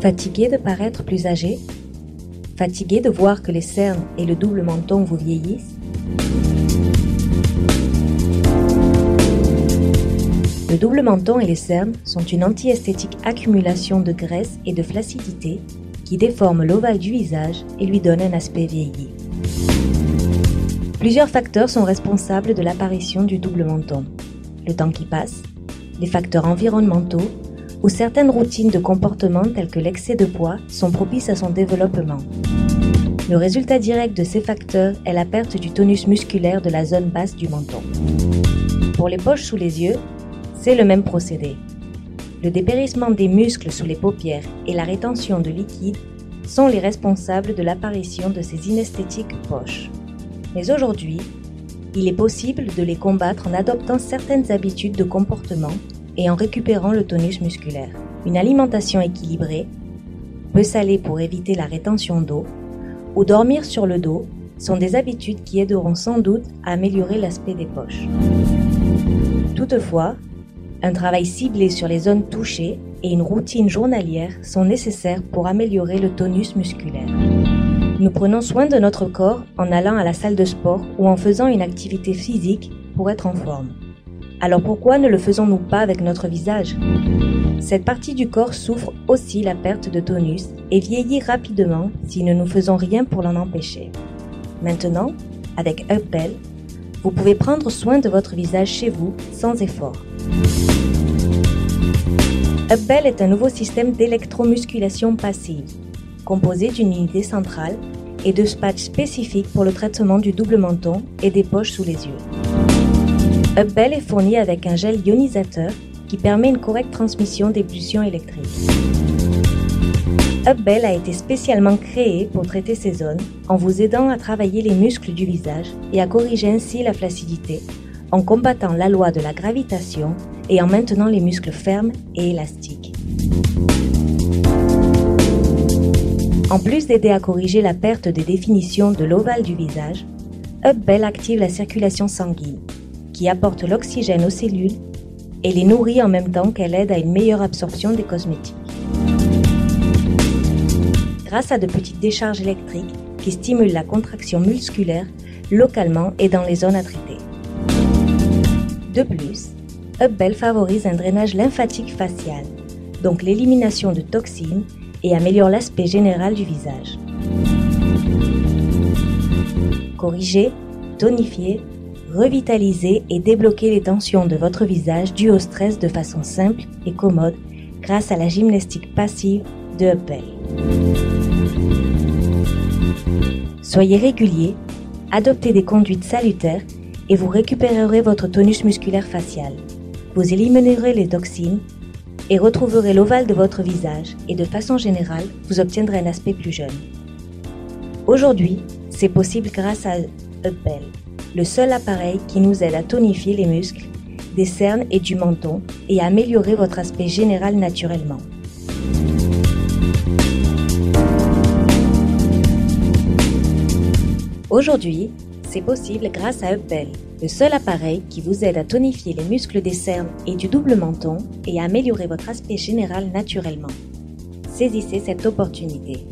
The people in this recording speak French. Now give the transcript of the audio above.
Fatigué de paraître plus âgé? Fatigué de voir que les cernes et le double menton vous vieillissent? Le double menton et les cernes sont une anti-esthétique accumulation de graisse et de flaccidité qui déforme l'ovale du visage et lui donne un aspect vieilli. Plusieurs facteurs sont responsables de l'apparition du double menton. Le temps qui passe, les facteurs environnementaux ou certaines routines de comportement telles que l'excès de poids sont propices à son développement. Le résultat direct de ces facteurs est la perte du tonus musculaire de la zone basse du menton. Pour les poches sous les yeux, c'est le même procédé. Le dépérissement des muscles sous les paupières et la rétention de liquide sont les responsables de l'apparition de ces inesthétiques poches. Mais aujourd'hui, il est possible de les combattre en adoptant certaines habitudes de comportement et en récupérant le tonus musculaire. Une alimentation équilibrée, peu salée pour éviter la rétention d'eau, ou dormir sur le dos sont des habitudes qui aideront sans doute à améliorer l'aspect des poches. Toutefois, un travail ciblé sur les zones touchées et une routine journalière sont nécessaires pour améliorer le tonus musculaire. Nous prenons soin de notre corps en allant à la salle de sport ou en faisant une activité physique pour être en forme. Alors pourquoi ne le faisons-nous pas avec notre visage? Cette partie du corps souffre aussi la perte de tonus et vieillit rapidement si nous ne faisons rien pour l'en empêcher. Maintenant, avec Upbell, vous pouvez prendre soin de votre visage chez vous sans effort. Upbell est un nouveau système d'électromusculation passive, composé d'une unité centrale et de patchs spécifiques pour le traitement du double menton et des poches sous les yeux. Upbell est fourni avec un gel ionisateur qui permet une correcte transmission des pulsions électriques. Upbell a été spécialement créé pour traiter ces zones en vous aidant à travailler les muscles du visage et à corriger ainsi la flaccidité en combattant la loi de la gravitation et en maintenant les muscles fermes et élastiques. En plus d'aider à corriger la perte des définitions de l'ovale du visage, Upbell active la circulation sanguine, qui apporte l'oxygène aux cellules et les nourrit en même temps qu'elle aide à une meilleure absorption des cosmétiques. Grâce à de petites décharges électriques qui stimulent la contraction musculaire localement et dans les zones à traiter. De plus, Upbell favorise un drainage lymphatique facial, donc l'élimination de toxines et améliore l'aspect général du visage. Corriger, tonifier, revitaliser et débloquer les tensions de votre visage dues au stress de façon simple et commode grâce à la gymnastique passive de Upbell. Soyez régulier, adoptez des conduites salutaires et vous récupérerez votre tonus musculaire facial. Vous éliminerez les toxines et retrouverez l'ovale de votre visage et de façon générale, vous obtiendrez un aspect plus jeune. Aujourd'hui, c'est possible grâce à Upbell, le seul appareil qui nous aide à tonifier les muscles, des cernes et du menton et à améliorer votre aspect général naturellement. Aujourd'hui, c'est possible grâce à Upbell, le seul appareil qui vous aide à tonifier les muscles des cernes et du double menton et à améliorer votre aspect général naturellement. Saisissez cette opportunité.